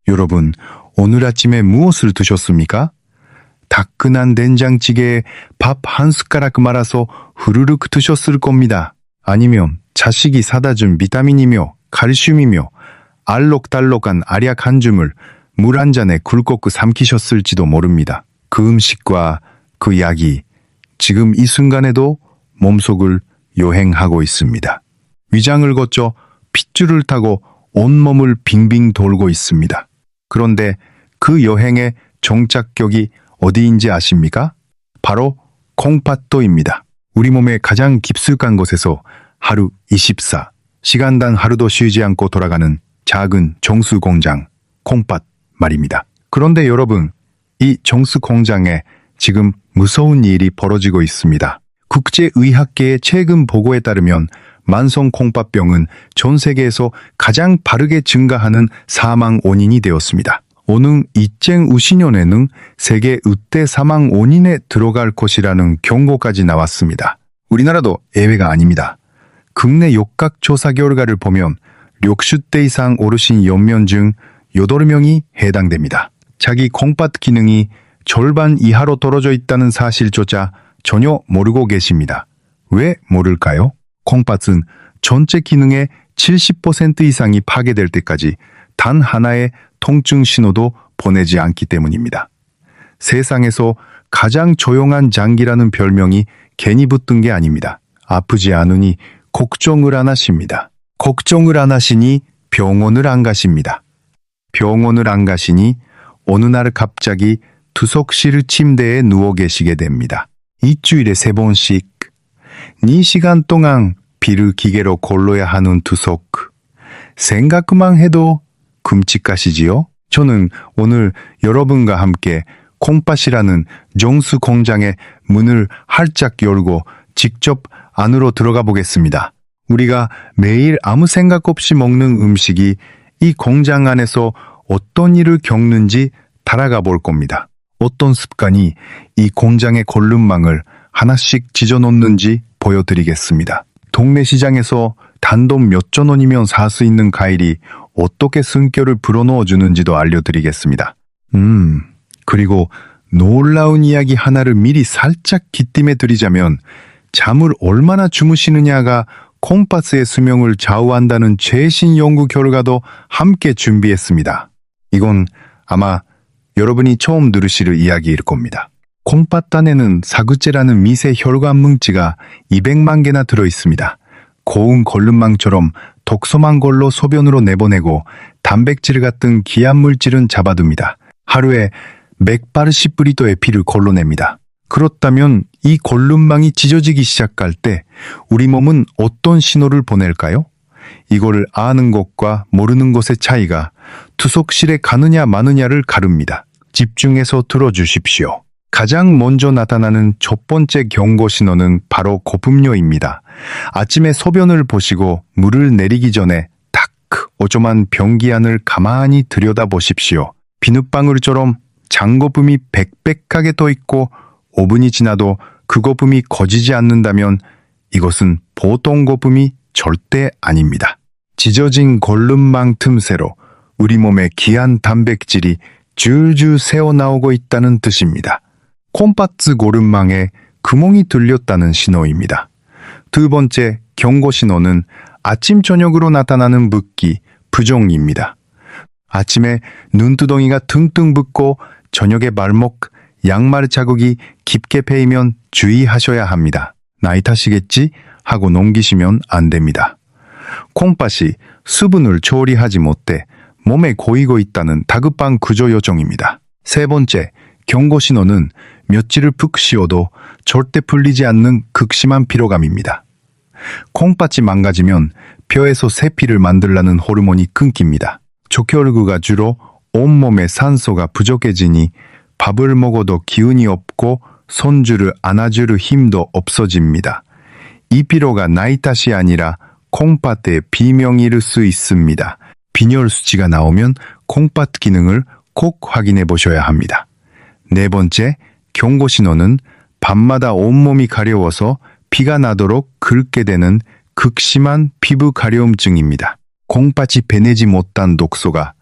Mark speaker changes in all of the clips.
Speaker 1: 여러분, 오늘 아침에 무엇을 드셨습니까? 따끈한 된장찌개에 밥 한 숟가락 말아서 후루룩 드셨을 겁니다. 아니면 자식이 사다 준 비타민이며 칼슘이며 알록달록한 알약 한 줌을 물 한 잔에 굴곡 삼키셨을지도 모릅니다. 그 음식과 그 약이 지금 이 순간에도 몸속을 여행하고 있습니다. 위장을 거쳐 핏줄을 타고 온몸을 빙빙 돌고 있습니다. 그런데 그 여행의 종착역이 어디인지 아십니까? 바로 콩팥도입니다. 우리 몸의 가장 깊숙한 곳에서 하루 24시간당 하루도 쉬지 않고 돌아가는 작은 정수 공장, 콩팥 말입니다. 그런데 여러분, 이 정수 공장에 지금 무서운 일이 벌어지고 있습니다. 국제의학계의 최근 보고에 따르면 만성 콩팥병은 전 세계에서 가장 빠르게 증가하는 사망 원인이 되었습니다. 오는 2050년에는 세계 의대 사망 원인에 들어갈 것이라는 경고까지 나왔습니다. 우리나라도 예외가 아닙니다. 국내 역학조사 결과를 보면 60대 이상 어르신 연면 중 8명이 해당됩니다. 자기 콩팥 기능이 절반 이하로 떨어져 있다는 사실조차 전혀 모르고 계십니다. 왜 모를까요? 콩팥은 전체 기능의 70% 이상이 파괴될 때까지 단 하나의 통증 신호도 보내지 않기 때문입니다. 세상에서 가장 조용한 장기라는 별명이 괜히 붙은 게 아닙니다. 아프지 않으니 걱정을 안 하십니다. 걱정을 안 하시니 병원을 안 가십니다. 병원을 안 가시니 어느 날 갑자기 투석실 침대에 누워 계시게 됩니다. 일주일에 3번씩 4시간 동안 피를 기계로 골라야 하는 투석. 생각만 해도 끔찍하시지요? 저는 오늘 여러분과 함께 콩팥이라는 정수 공장의 문을 활짝 열고 직접 안으로 들어가 보겠습니다. 우리가 매일 아무 생각 없이 먹는 음식이 이 공장 안에서 어떤 일을 겪는지 따라가 볼 겁니다. 어떤 습관이 이 공장의 골룸망을 하나씩 찢어놓는지 보여드리겠습니다. 동네 시장에서 단돈 몇천 원이면 살 수 있는 과일이 어떻게 숨결을 불어넣어 주는지도 알려드리겠습니다. 그리고 놀라운 이야기 하나를 미리 살짝 기띔해 드리자면 잠을 얼마나 주무시느냐가 콩팥의 수명을 좌우한다는 최신 연구 결과도 함께 준비했습니다. 이건 아마 여러분이 처음 들으실 이야기일 겁니다. 콩팥 안에는 사구제라는 미세 혈관 뭉치가 200만 개나 들어 있습니다. 고운 걸름망처럼 독소만 걸로 소변으로 내보내고 단백질 같은 귀한 물질은 잡아둡니다. 하루에 180브리토의 피를 걸러냅니다. 그렇다면 이 걸름망이 찢어지기 시작할 때 우리 몸은 어떤 신호를 보낼까요? 이걸 아는 것과 모르는 것의 차이가 투석실에 가느냐 마느냐를 가릅니다. 집중해서 들어주십시오. 가장 먼저 나타나는 첫 번째 경고 신호는 바로 고품뇨입니다. 아침에 소변을 보시고 물을 내리기 전에 딱 5초만 변기 안을 가만히 들여다보십시오. 비눗방울처럼 장거품이 빽빽하게 떠 있고 5분이 지나도 그 거품이 거지지 않는다면 이것은 보통 거품이 절대 아닙니다. 찢어진 걸름망 틈새로 우리 몸의 귀한 단백질이 줄줄 새어나오고 있다는 뜻입니다. 콩팥 고름망에 구멍이 뚫렸다는 신호입니다. 두 번째 경고 신호는 아침 저녁으로 나타나는 붓기, 부종입니다. 아침에 눈두덩이가 퉁퉁 붓고 저녁에 발목, 양말 자국이 깊게 패이면 주의하셔야 합니다. 나이 탓이겠지 하고 넘기시면 안 됩니다. 콩팥이 수분을 처리하지 못해 몸에 고이고 있다는 다급한 구조 요청입니다. 세 번째 경고 신호는 며칠을 푹 쉬어도 절대 풀리지 않는 극심한 피로감입니다. 콩팥이 망가지면 뼈에서 새 피를 만들라는 호르몬이 끊깁니다. 적혈구가 주로 온몸에 산소가 부족해지니 밥을 먹어도 기운이 없고 손주를 안아줄 힘도 없어집니다. 이 피로가 나이 탓이 아니라 콩팥의 비명일 수 있습니다. 빈혈 수치가 나오면 콩팥 기능을 꼭 확인해 보셔야 합니다. 네 번째 경고 신호는 밤마다 온몸이 가려워서 피가 나도록 긁게 되는 극심한 피부 가려움증입니다. 콩팥이 배내지 못한 독소가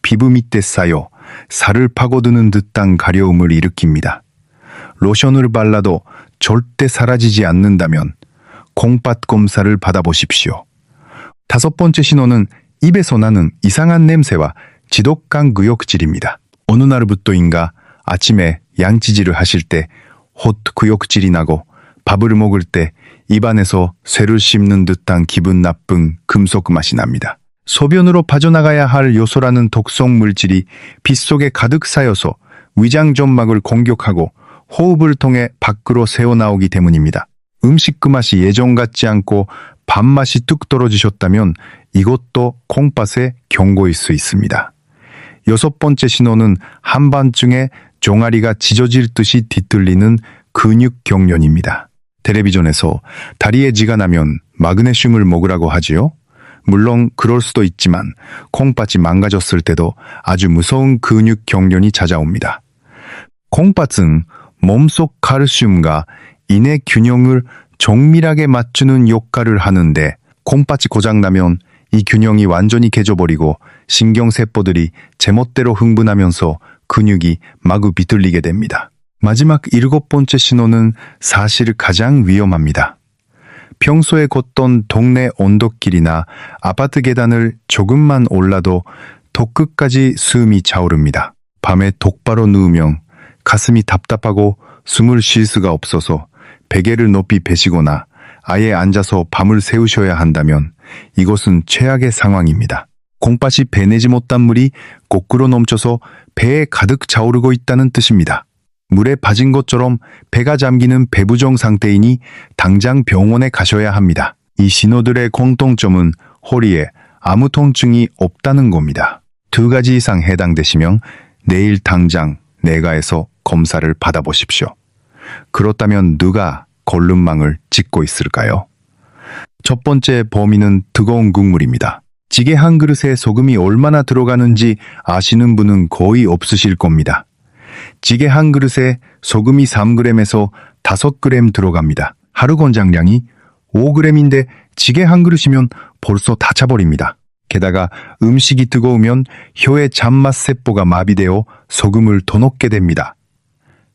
Speaker 1: 피부 밑에 쌓여 살을 파고드는 듯한 가려움을 일으킵니다. 로션을 발라도 절대 사라지지 않는다면 콩팥 검사를 받아보십시오. 다섯 번째 신호는 입에서 나는 이상한 냄새와 지독한 구역질입니다. 어느 날부터인가 아침에 양치질을 하실 때 헛 구역질이 나고 밥을 먹을 때 입안에서 쇠를 씹는 듯한 기분 나쁜 금속 맛이 납니다. 소변으로 빠져나가야 할 요소라는 독성 물질이 빗속에 가득 쌓여서 위장 점막을 공격하고 호흡을 통해 밖으로 새어나오기 때문입니다. 음식 그 맛이 예전 같지 않고 밥맛이 뚝 떨어지셨다면 이것도 콩팥의 경고일 수 있습니다. 여섯 번째 신호는 한밤중에 종아리가 찢어질 듯이 뒤틀리는 근육 경련입니다. 텔레비전에서 다리에 쥐가 나면 마그네슘을 먹으라고 하지요. 물론 그럴 수도 있지만 콩팥이 망가졌을 때도 아주 무서운 근육 경련이 찾아옵니다. 콩팥은 몸속 칼슘과 인의 균형을 정밀하게 맞추는 역할을 하는데 콩팥이 고장나면 이 균형이 완전히 깨져버리고 신경세포들이 제멋대로 흥분하면서 근육이 마구 비틀리게 됩니다. 마지막 일곱 번째 신호는 사실 가장 위험합니다. 평소에 걷던 동네 언덕길이나 아파트 계단을 조금만 올라도 더 끝까지 숨이 차오릅니다. 밤에 똑바로 누우면 가슴이 답답하고 숨을 쉴 수가 없어서 베개를 높이 베시거나 아예 앉아서 밤을 새우셔야 한다면 이것은 최악의 상황입니다. 콩팥이 배내지 못한 물이 거꾸로 넘쳐서 배에 가득 차오르고 있다는 뜻입니다. 물에 빠진 것처럼 배가 잠기는 배부종 상태이니 당장 병원에 가셔야 합니다. 이 신호들의 공통점은 허리에 아무 통증이 없다는 겁니다. 두 가지 이상 해당되시면 내일 당장 내과에서 검사를 받아보십시오. 그렇다면 누가 걸름망을 짓고 있을까요? 첫 번째 범인은 뜨거운 국물입니다. 찌개 한 그릇에 소금이 얼마나 들어가는지 아시는 분은 거의 없으실 겁니다. 찌개 한 그릇에 소금이 3g에서 5g 들어갑니다. 하루 권장량이 5g인데 찌개 한 그릇이면 벌써 다 차버립니다. 게다가 음식이 뜨거우면 혀의 잔맛 세포가 마비되어 소금을 더 넣게 됩니다.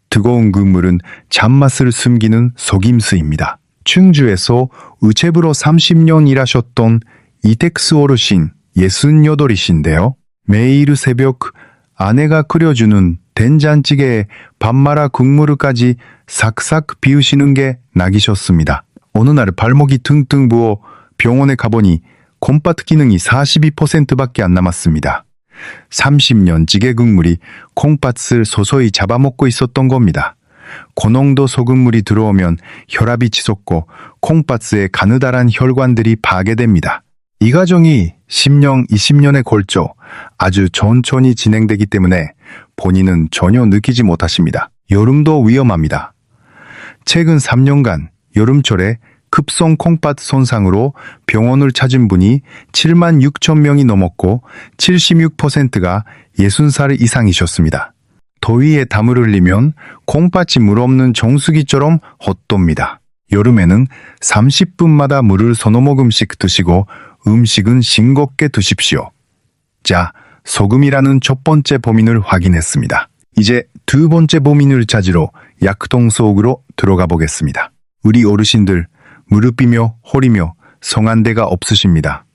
Speaker 1: 뜨거운 국물은 잔맛을 숨기는 속임수입니다. 충주에서 우체부로 30년 일하셨던 이택수 어르신 68이신데요. 매일 새벽 아내가 끓여주는 된장찌개에 밥 말아 국물까지 싹싹 비우시는 게 낙이셨습니다. 어느 날 발목이 퉁퉁 부어 병원에 가보니 콩팥 기능이 42%밖에 안 남았습니다. 30년 찌개 국물이 콩팥을 서서히 잡아먹고 있었던 겁니다. 고농도 소금물이 들어오면 혈압이 치솟고 콩팥의 가느다란 혈관들이 파괴됩니다. 이 과정이 10년, 20년에 걸쳐 아주 천천히 진행되기 때문에 본인은 전혀 느끼지 못하십니다. 여름도 위험합니다. 최근 3년간 여름철에 급성 콩팥 손상으로 병원을 찾은 분이 7만 6천 명이 넘었고 76%가 60살 이상이셨습니다. 더위에 땀을 흘리면 콩팥이 물 없는 정수기처럼 헛돕니다. 여름에는 30분마다 물을 서너 모금씩 드시고 음식은 싱겁게 드십시오. 자, 소금이라는 첫 번째 범인을 확인했습니다. 이제 두 번째 범인을 찾으러 약동 속으로 들어가 보겠습니다. 우리 어르신들 무릎이며 허리며 성한 데가 없으십니다.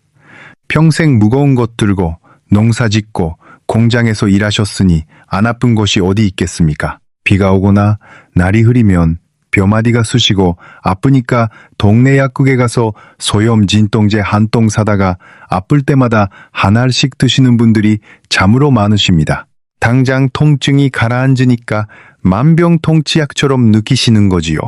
Speaker 1: 평생 무거운 것 들고 농사 짓고 공장에서 일하셨으니 안 아픈 곳이 어디 있겠습니까? 비가 오거나 날이 흐리면 뼈마디가 쑤시고 아프니까 동네 약국에 가서 소염 진통제 한 통 사다가 아플 때마다 한 알씩 드시는 분들이 참으로 많으십니다. 당장 통증이 가라앉으니까 만병통치약처럼 느끼시는 거지요.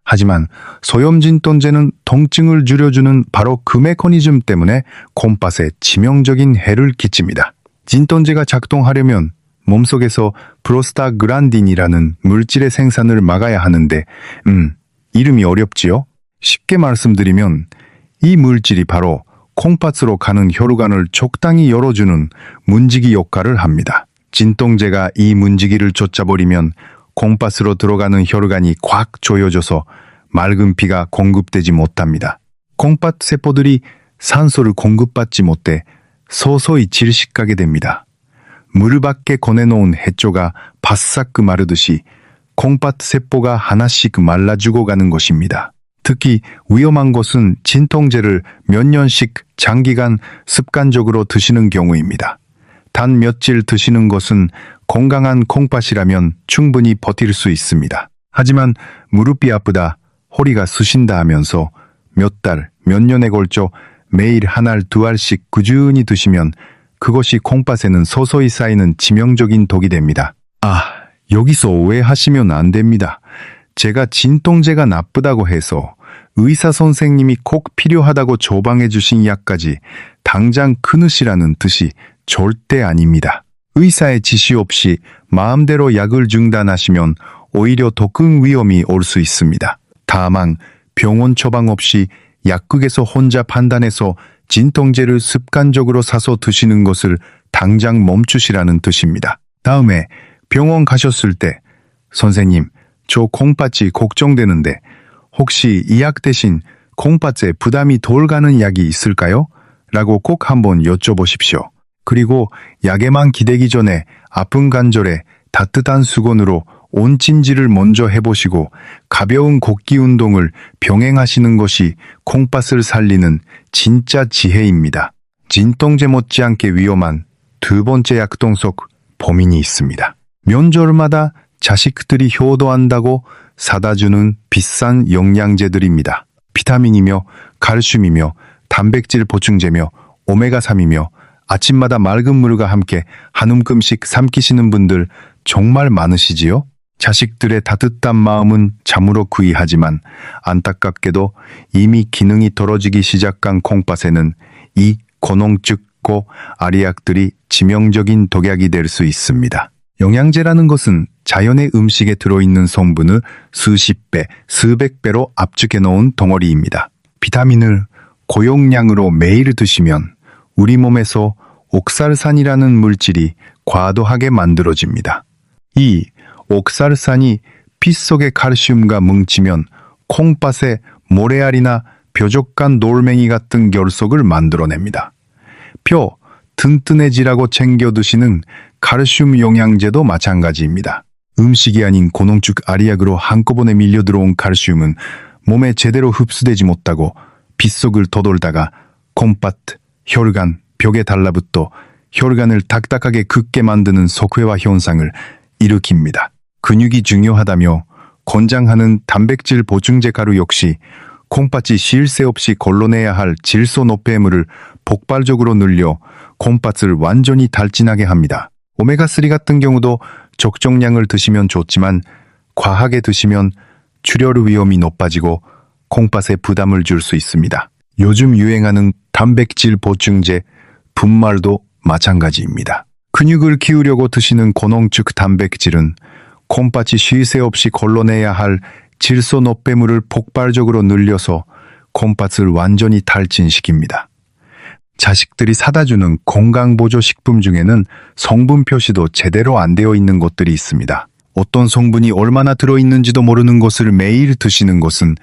Speaker 1: 하지만 소염 진통제는 통증을 줄여주는 바로 그 메커니즘 때문에 콩팥에 치명적인 해를 끼칩니다. 진통제가 작동하려면 몸속에서 프로스타글란딘이라는 물질의 생산을 막아야 하는데 이름이 어렵지요? 쉽게 말씀드리면 이 물질이 바로 콩팥으로 가는 혈관을 적당히 열어주는 문지기 역할을 합니다. 진통제가 이 문지기를 쫓아버리면 콩팥으로 들어가는 혈관이 꽉 조여져서 맑은 피가 공급되지 못합니다. 콩팥 세포들이 산소를 공급받지 못해 서서히 질식하게 됩니다. 물 밖에 꺼내놓은 해초가 바싹 마르듯이 콩팥 세포가 하나씩 말라주고 가는 것입니다. 특히 위험한 것은 진통제를 몇 년씩 장기간 습관적으로 드시는 경우입니다. 단 며칠 드시는 것은 건강한 콩팥이라면 충분히 버틸 수 있습니다. 하지만 무릎이 아프다, 허리가 쑤신다 하면서 몇 달, 몇 년에 걸쳐 매일 한 알, 두 알씩 꾸준히 드시면 그것이 콩팥에는 서서히 쌓이는 치명적인 독이 됩니다. 여기서 오해하시면 안 됩니다. 제가 진통제가 나쁘다고 해서 의사 선생님이 꼭 필요하다고 처방해 주신 약까지 당장 끊으시라는 뜻이 절대 아닙니다. 의사의 지시 없이 마음대로 약을 중단하시면 오히려 더 큰 위험이 올 수 있습니다. 다만 병원 처방 없이 약국에서 혼자 판단해서 진통제를 습관적으로 사서 드시는 것을 당장 멈추시라는 뜻입니다. 다음에 병원 가셨을 때 선생님, 저 콩팥이 걱정되는데 혹시 이 약 대신 콩팥에 부담이 덜 가는 약이 있을까요? 라고 꼭 한번 여쭤보십시오. 그리고 약에만 기대기 전에 아픈 관절에 따뜻한 수건으로 온찜질을 먼저 해보시고 가벼운 걷기 운동을 병행하시는 것이 콩팥을 살리는 진짜 지혜입니다. 진통제 못지않게 위험한 두 번째 약동 속 범인이 있습니다. 명절마다 자식들이 효도한다고 사다주는 비싼 영양제들입니다. 비타민이며 칼슘이며 단백질 보충제며 오메가3이며 아침마다 맑은 물과 함께 한 움큼씩 삼키시는 분들 정말 많으시지요? 자식들의 따뜻한 마음은 참으로 귀하지만 안타깝게도 이미 기능이 떨어지기 시작한 콩팥에는 이 고농축고 아리약들이 치명적인 독약이 될 수 있습니다. 영양제라는 것은 자연의 음식에 들어있는 성분을 수십 배, 수백 배로 압축해 놓은 덩어리입니다. 비타민을 고용량으로 매일 드시면 우리 몸에서 옥살산이라는 물질이 과도하게 만들어집니다. 이 옥살산이 피 속의 칼슘과 뭉치면 콩팥에 모래알이나 뾰족한 돌멩이 같은 결석을 만들어냅니다. 뼈 튼튼해지라고 챙겨 드시는 칼슘 영양제도 마찬가지입니다. 음식이 아닌 고농축 아리약으로 한꺼번에 밀려 들어온 칼슘은 몸에 제대로 흡수되지 못하고 피 속을 더돌다가 콩팥, 혈관, 벽에 달라붙어 혈관을 딱딱하게 긋게 만드는 석회화 현상을 일으킵니다. 근육이 중요하다며 권장하는 단백질 보충제 가루 역시 콩팥이 쉴 새 없이 걸러내야 할 질소 노폐물을 폭발적으로 늘려 콩팥을 완전히 달진하게 합니다. 오메가3 같은 경우도 적정량을 드시면 좋지만 과하게 드시면 출혈 위험이 높아지고 콩팥에 부담을 줄 수 있습니다. 요즘 유행하는 단백질 보충제, 분말도 마찬가지입니다. 근육을 키우려고 드시는 고농축 단백질은 콩팥이 쉴 새 없이 걸러내야 할 질소 노폐물을 폭발적으로 늘려서 콩팥을 완전히 탈진시킵니다. 자식들이 사다주는 건강보조식품 중에는 성분 표시도 제대로 안 되어 있는 것들이 있습니다. 어떤 성분이 얼마나 들어있는지도 모르는 것을 매일 드시는 것은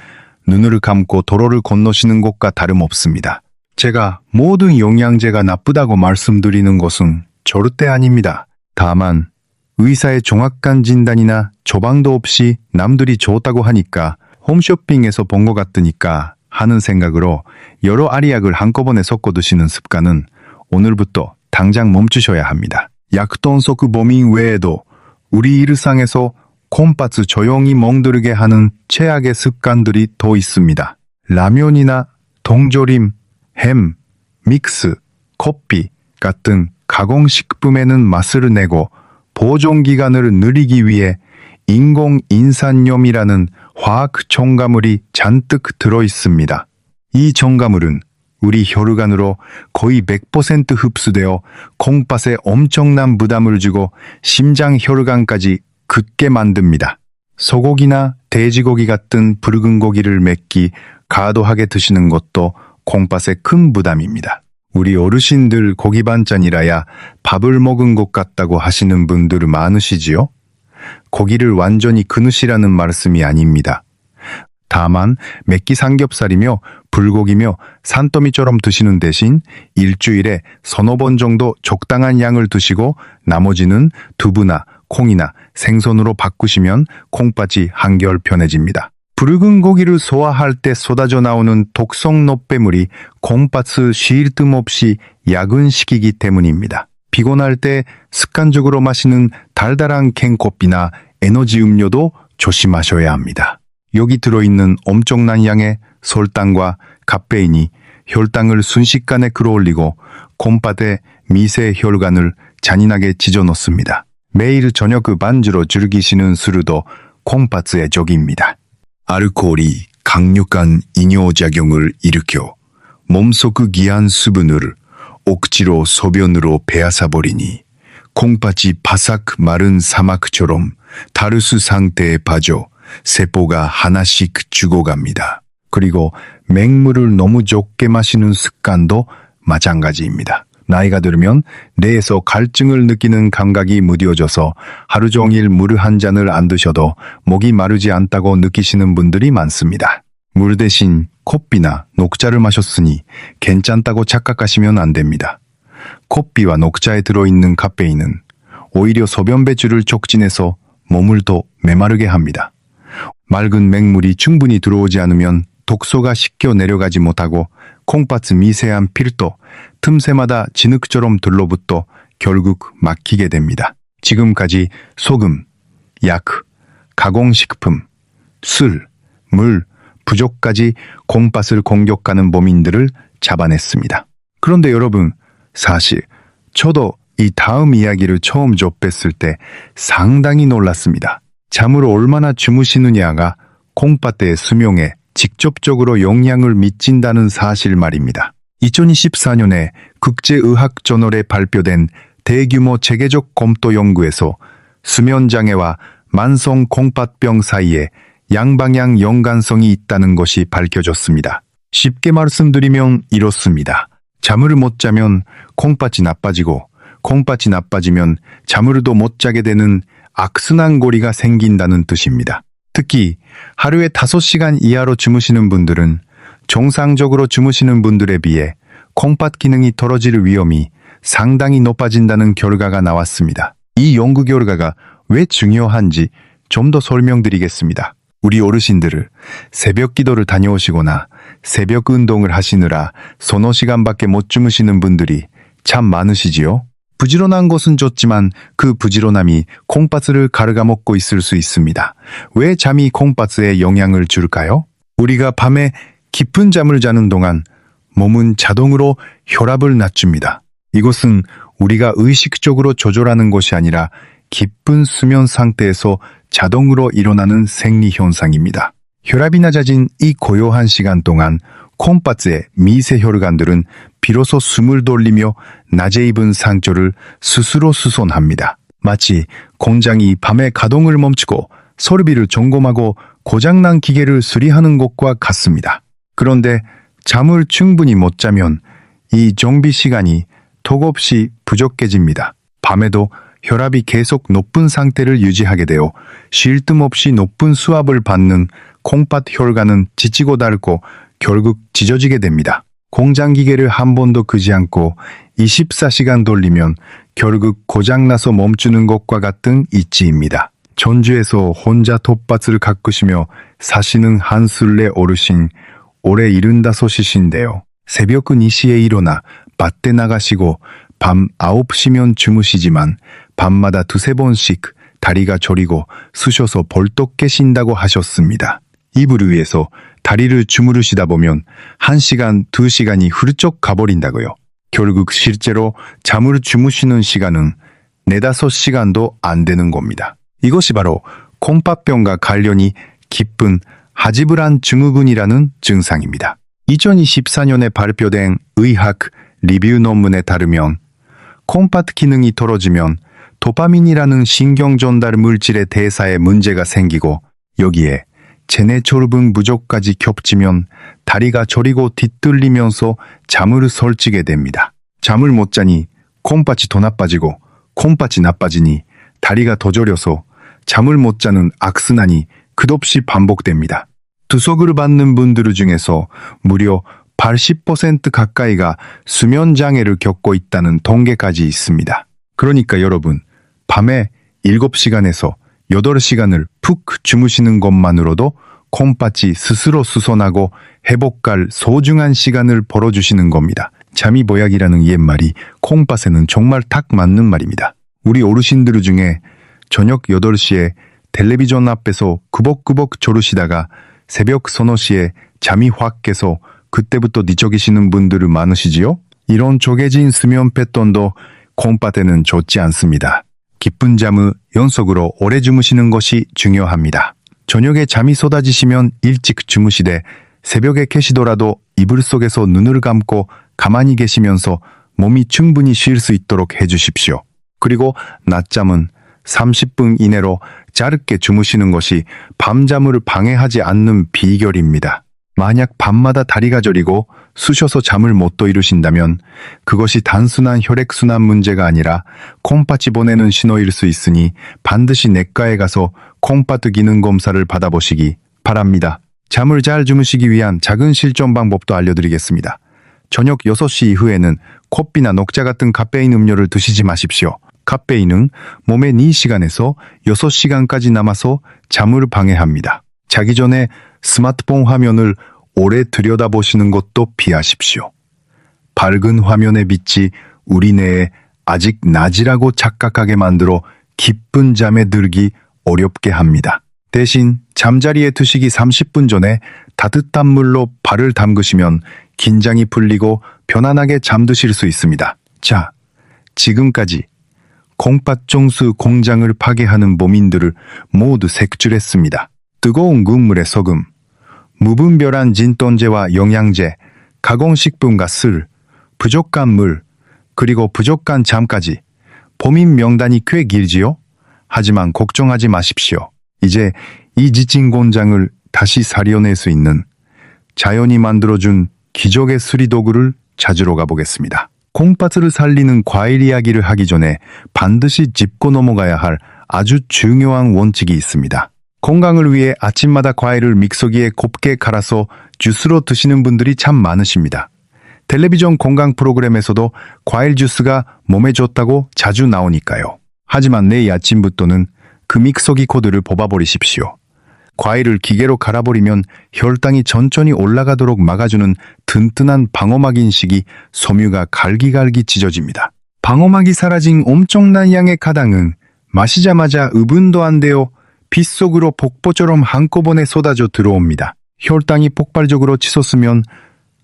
Speaker 1: 눈을 감고 도로를 건너시는 것과 다름없습니다. 제가 모든 영양제가 나쁘다고 말씀드리는 것은 절대 아닙니다. 다만 의사의 정확한 진단이나 처방도 없이 남들이 좋다고 하니까 홈쇼핑에서 본 것 같으니까 하는 생각으로 여러 아리약을 한꺼번에 섞어 드시는 습관은 오늘부터 당장 멈추셔야 합니다. 약돈 속 범인 외에도 우리 일상에서 콩팥을 조용히 멍들게 하는 최악의 습관들이 더 있습니다. 라면이나 동조림, 햄, 믹스, 커피 같은 가공식품에는 맛을 내고 보존기간을 늘리기 위해 인공인산염이라는 화학 첨가물이 잔뜩 들어있습니다. 이 첨가물은 우리 혈관으로 거의 100% 흡수되어 콩팥에 엄청난 부담을 주고 심장 혈관까지 긋게 만듭니다. 소고기나 돼지고기 같은 붉은 고기를 맵기 과도하게 드시는 것도 콩팥에 큰 부담입니다. 우리 어르신들 고기 반찬이라야 밥을 먹은 것 같다고 하시는 분들 많으시지요? 고기를 완전히 끊으시라는 말씀이 아닙니다. 다만 맵기 삼겹살이며 불고기며 산더미처럼 드시는 대신 일주일에 서너 번 정도 적당한 양을 드시고 나머지는 두부나 콩이나 생선으로 바꾸시면 콩팥이 한결 편해집니다. 붉은 고기를 소화할 때 쏟아져 나오는 독성 노폐물이 콩팥을 쉴 틈 없이 야근시키기 때문입니다. 피곤할 때 습관적으로 마시는 달달한 캔커피나 에너지 음료도 조심하셔야 합니다. 여기 들어있는 엄청난 양의 설탕과 카페인이 혈당을 순식간에 끌어올리고 콩팥의 미세 혈관을 잔인하게 찢어놓습니다. 매일 저녁 반주로 즐기시는 술도 콩팥의 적입니다. 알코올이 강력한 이뇨작용을 일으켜 몸속 귀한 수분을 억지로 소변으로 빼앗아버리니 콩팥이 바삭 마른 사막처럼 타르스 상태에 빠져 세포가 하나씩 죽어갑니다. 그리고 맹물을 너무 적게 마시는 습관도 마찬가지입니다. 나이가 들면 뇌에서 갈증을 느끼는 감각이 무뎌져서 하루 종일 물 한 잔을 안 드셔도 목이 마르지 않다고 느끼시는 분들이 많습니다. 물 대신 커피나 녹차를 마셨으니 괜찮다고 착각하시면 안 됩니다. 커피와 녹차에 들어있는 카페인은 오히려 소변 배출을 촉진해서 몸을 더 메마르게 합니다. 맑은 맹물이 충분히 들어오지 않으면 독소가 씻겨 내려가지 못하고 콩팥의 미세한 필도 틈새마다 진흙처럼 들러붙어 결국 막히게 됩니다. 지금까지 소금, 약, 가공식품, 술, 물, 부족까지 콩팥을 공격하는 범인들을 잡아냈습니다. 그런데 여러분, 사실 저도 이 다음 이야기를 처음 접했을 때 상당히 놀랐습니다. 잠을 얼마나 주무시느냐가 콩팥의 수명에 직접적으로 영향을 미친다는 사실 말입니다. 2024년에 국제의학저널에 발표된 대규모 체계적 검토 연구에서 수면장애와 만성 콩팥병 사이에 양방향 연관성이 있다는 것이 밝혀졌습니다. 쉽게 말씀드리면 이렇습니다. 잠을 못 자면 콩팥이 나빠지고 콩팥이 나빠지면 잠을 더 못 자게 되는 악순환 고리가 생긴다는 뜻입니다. 특히 하루에 5시간 이하로 주무시는 분들은 정상적으로 주무시는 분들에 비해 콩팥 기능이 떨어질 위험이 상당히 높아진다는 결과가 나왔습니다. 이 연구 결과가 왜 중요한지 좀 더 설명드리겠습니다. 우리 어르신들을 새벽 기도를 다녀오시거나 새벽 운동을 하시느라 서너 시간밖에 못 주무시는 분들이 참 많으시지요? 부지런한 것은 좋지만 그 부지런함이 콩팥을 갉아먹고 있을 수 있습니다. 왜 잠이 콩팥에 영향을 줄까요? 우리가 밤에 깊은 잠을 자는 동안 몸은 자동으로 혈압을 낮춥니다. 이것은 우리가 의식적으로 조절하는 것이 아니라 깊은 수면 상태에서 자동으로 일어나는 생리현상입니다. 혈압이 낮아진 이 고요한 시간 동안 콩팥의 미세 혈관들은 비로소 숨을 돌리며 낮에 입은 상처를 스스로 수선합니다. 마치 공장이 밤에 가동을 멈추고 설비를 점검하고 고장난 기계를 수리하는 것과 같습니다. 그런데 잠을 충분히 못 자면 이 정비 시간이 톡없이 부족해집니다. 밤에도 혈압이 계속 높은 상태를 유지하게 되어 쉴 틈 없이 높은 수압을 받는 콩팥 혈관은 지치고 닳고 결국 찢어지게 됩니다. 공장 기계를 한 번도 끄지 않고 24시간 돌리면 결국 고장나서 멈추는 것과 같은 이치입니다. 전주에서 혼자 텃밭을 가꾸시며 사시는 한술래 어르신 올해 75이신데요. 새벽 2시에 일어나 밭에 나가시고 밤 9시면 주무시지만 밤마다 2~3번씩 다리가 저리고 쑤셔서 벌떡 깨신다고 하셨습니다. 이불 위에서 다리를 주무르시다 보면 1시간, 2시간이 훌쩍 가버린다고요. 결국 실제로 잠을 주무시는 시간은 4~5시간도 안 되는 겁니다. 이것이 바로 콩팥병과 관련이 깊은 하지불안 증후군이라는 증상입니다. 2024년에 발표된 의학 리뷰 논문에 따르면 콩팥 기능이 떨어지면 도파민이라는 신경 전달 물질의 대사에 문제가 생기고 여기에 체내철분 부족까지 겹치면 다리가 저리고 뒤틀리면서 잠을 설치게 됩니다. 잠을 못 자니 콩팥이 더 나빠지고 콩팥이 나빠지니 다리가 더 저려서 잠을 못 자는 악순환이 끝없이 반복됩니다. 투석을 받는 분들 중에서 무려 80% 가까이가 수면 장애를 겪고 있다는 통계까지 있습니다. 그러니까 여러분, 밤에 7시간에서 8시간을 푹 주무시는 것만으로도 콩팥이 스스로 수선하고 회복할 소중한 시간을 벌어주시는 겁니다. 잠이 보약이라는 옛말이 콩팥에는 정말 딱 맞는 말입니다. 우리 어르신들 중에 저녁 8시에 텔레비전 앞에서 꾸벅꾸벅 졸으시다가 새벽 서너 시에 잠이 확 깨서 그때부터 뒤척이시는 분들이 많으시지요? 이런 쪼개진 수면 패턴도 콩팥에는 좋지 않습니다. 깊은 잠을 연속으로 오래 주무시는 것이 중요합니다. 저녁에 잠이 쏟아지시면 일찍 주무시되 새벽에 깨시더라도 이불 속에서 눈을 감고 가만히 계시면서 몸이 충분히 쉴 수 있도록 해주십시오. 그리고 낮잠은 30분 이내로 짧게 주무시는 것이 밤잠을 방해하지 않는 비결입니다. 만약 밤마다 다리가 저리고 쑤셔서 잠을 못 이루신다면 그것이 단순한 혈액순환 문제가 아니라 콩팥이 보내는 신호일 수 있으니 반드시 내과에 가서 콩팥 기능 검사를 받아보시기 바랍니다. 잠을 잘 주무시기 위한 작은 실천 방법도 알려드리겠습니다. 저녁 6시 이후에는 커피나 녹차 같은 카페인 음료를 드시지 마십시오. 카페인은 몸의 4시간에서 6시간까지 남아서 잠을 방해합니다. 자기 전에 스마트폰 화면을 오래 들여다보시는 것도 피하십시오. 밝은 화면의 빛이 우리 뇌에 아직 낮이라고 착각하게 만들어 깊은 잠에 들기 어렵게 합니다. 대신 잠자리에 드시기 30분 전에 따뜻한 물로 발을 담그시면 긴장이 풀리고 편안하게 잠드실 수 있습니다. 자, 지금까지 콩팥 종수 공장을 파괴하는 범인들을 모두 색출했습니다. 뜨거운 국물에 소금, 무분별한 진통제와 영양제, 가공식품과 술, 부족한 물, 그리고 부족한 잠까지 범인 명단이 꽤 길지요? 하지만 걱정하지 마십시오. 이제 이 지친 공장을 다시 살려낼 수 있는 자연이 만들어준 기적의 수리도구를 찾으러 가보겠습니다. 콩팥을 살리는 과일 이야기를 하기 전에 반드시 짚고 넘어가야 할 아주 중요한 원칙이 있습니다. 건강을 위해 아침마다 과일을 믹서기에 곱게 갈아서 주스로 드시는 분들이 참 많으십니다. 텔레비전 건강 프로그램에서도 과일 주스가 몸에 좋다고 자주 나오니까요. 하지만 내일 아침부터는 그 믹서기 코드를 뽑아버리십시오. 과일을 기계로 갈아버리면 혈당이 천천히 올라가도록 막아주는 튼튼한 방어막 인식이 섬유가 갈기갈기 찢어집니다. 방어막이 사라진 엄청난 양의 가당은 마시자마자 5분도 안 되어 빗속으로 폭포처럼 한꺼번에 쏟아져 들어옵니다. 혈당이 폭발적으로 치솟으면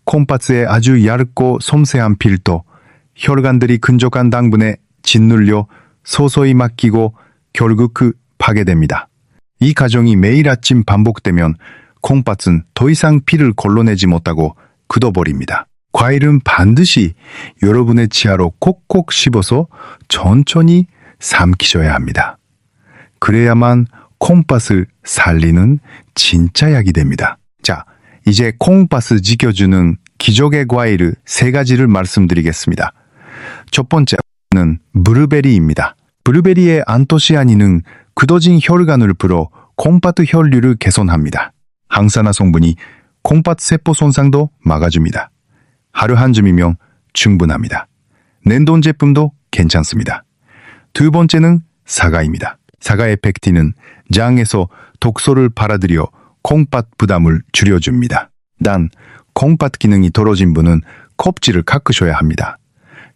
Speaker 1: 콩팥에 아주 얇고 섬세한 필터, 혈관들이 끈적한 당분에 짓눌려 서서히 막히고 결국 파괴됩니다. 이 과정이 매일 아침 반복되면 콩팥은 더 이상 피를 걸러내지 못하고 굳어버립니다. 과일은 반드시 여러분의 치아로 콕콕 씹어서 천천히 삼키셔야 합니다. 그래야만 콩팥을 살리는 진짜 약이 됩니다. 자, 이제 콩팥을 지켜주는 기적의 과일 3가지를 말씀드리겠습니다. 첫 번째는 블루베리입니다. 블루베리의 안토시아닌은 굳어진 혈관을 풀어 콩팥 혈류를 개선합니다. 항산화 성분이 콩팥 세포 손상도 막아줍니다. 하루 한 줌이면 충분합니다. 냉동 제품도 괜찮습니다. 두 번째는 사과입니다. 사과의 펙틴은 장에서 독소를 빨아들여 콩팥 부담을 줄여줍니다. 단, 콩팥 기능이 떨어진 분은 껍질을 깎으셔야 합니다.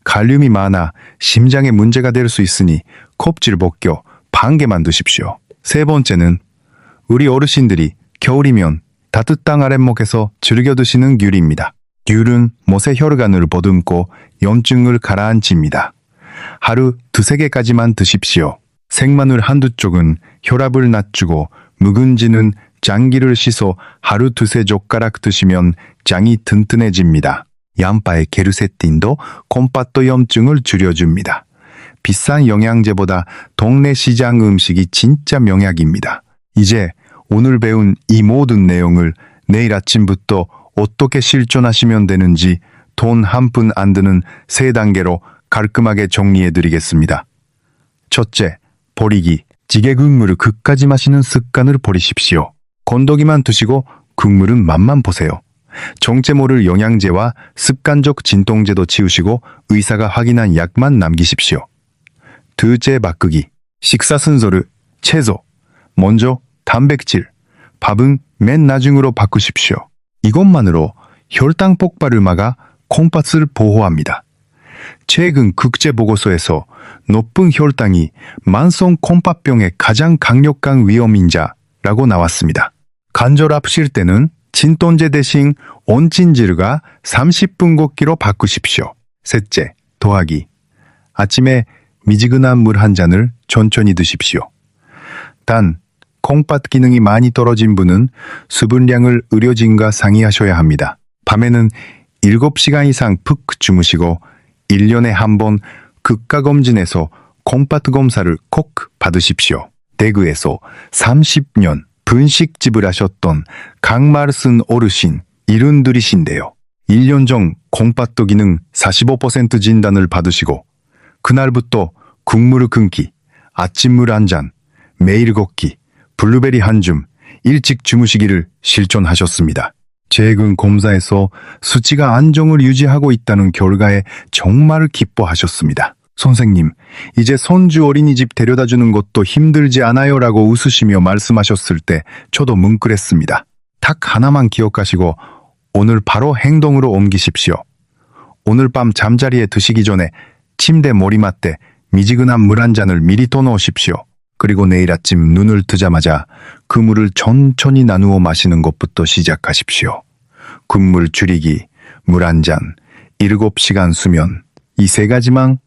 Speaker 1: 칼륨이 많아 심장에 문제가 될 수 있으니 껍질 벗겨 반 개만 드십시오. 세 번째는 우리 어르신들이 겨울이면 따뜻한 아랫목에서 즐겨 드시는 귤입니다. 귤은 못의 혈관을 보듬고 염증을 가라앉힙니다. 하루 2~3개까지만 드십시오. 생마늘 한두 쪽은 혈압을 낮추고 묵은지는 장기를 씻어 하루 2~3 젓가락 드시면 장이 튼튼해집니다. 양파의 게르세틴도 콩팥도 염증을 줄여줍니다. 비싼 영양제보다 동네 시장 음식이 진짜 명약입니다. 이제 오늘 배운 이 모든 내용을 내일 아침부터 어떻게 실천하시면 되는지 돈 한 푼 안 드는 3단계로 깔끔하게 정리해드리겠습니다. 첫째, 버리기. 찌개 국물을 끝까지 마시는 습관을 버리십시오. 건더기만 드시고 국물은 맛만 보세요. 정체 모를 영양제와 습관적 진통제도 치우시고 의사가 확인한 약만 남기십시오. 둘째 바꾸기. 식사 순서를 채소, 먼저 단백질, 밥은 맨 나중으로 바꾸십시오. 이것만으로 혈당 폭발을 막아 콩팥을 보호합니다. 최근 국제보고서에서 높은 혈당이 만성 콩팥병의 가장 강력한 위험인자라고 나왔습니다. 간절하실 때는 진통제 대신 온진질과 30분 걷기로 바꾸십시오. 셋째, 더하기. 아침에 미지근한 물 한 잔을 천천히 드십시오. 단, 콩팥 기능이 많이 떨어진 분은 수분량을 의료진과 상의하셔야 합니다. 밤에는 7시간 이상 푹 주무시고 1년에 한 번 국가검진에서 콩팥 검사를 꼭 받으십시오. 대구에서 30년 분식집을 하셨던 강말순 어르신 이른들이신데요. 1년 전 콩팥도 기능 45% 진단을 받으시고 그날부터 국물 끊기, 아침물 한 잔, 매일 걷기, 블루베리 한 줌, 일찍 주무시기를 실천하셨습니다. 최근 검사에서 수치가 안정을 유지하고 있다는 결과에 정말 기뻐하셨습니다. 선생님, 이제 손주 어린이집 데려다 주는 것도 힘들지 않아요 라고 웃으시며 말씀하셨을 때 저도 뭉클했습니다. 딱 하나만 기억하시고 오늘 바로 행동으로 옮기십시오. 오늘 밤 잠자리에 드시기 전에 침대 머리맡에 미지근한 물 한 잔을 미리 떠놓으십시오. 그리고 내일 아침 눈을 뜨자마자 그 물을 천천히 나누어 마시는 것부터 시작하십시오. 국물 줄이기, 물 한 잔, 7시간 수면, 이 세 가지만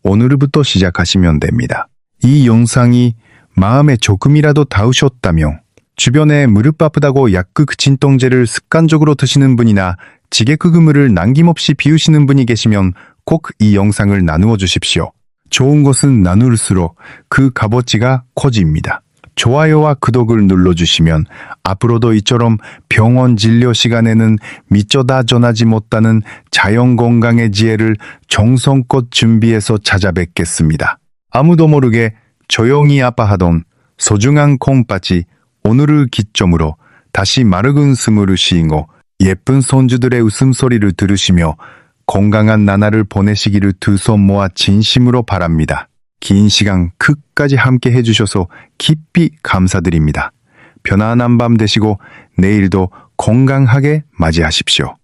Speaker 1: 오늘부터 시작하시면 됩니다. 이 영상이 마음에 조금이라도 닿으셨다면 주변에 무릎 아프다고 약국 진통제를 습관적으로 드시는 분이나 지게크그물을 남김없이 비우시는 분이 계시면 꼭 이 영상을 나누어 주십시오. 좋은 것은 나눌수록 그 값어치가 커집니다. 좋아요와 구독을 눌러주시면 앞으로도 이처럼 병원 진료 시간에는 미처다 전하지 못하는 자연건강의 지혜를 정성껏 준비해서 찾아뵙겠습니다. 아무도 모르게 조용히 아파하던 소중한 콩팥이 오늘을 기점으로 다시 맑은 숨을 쉬고 예쁜 손주들의 웃음소리를 들으시며 건강한 나날을 보내시기를 두 손 모아 진심으로 바랍니다. 긴 시간 끝까지 함께 해주셔서 깊이 감사드립니다. 편안한 밤 되시고 내일도 건강하게 맞이하십시오.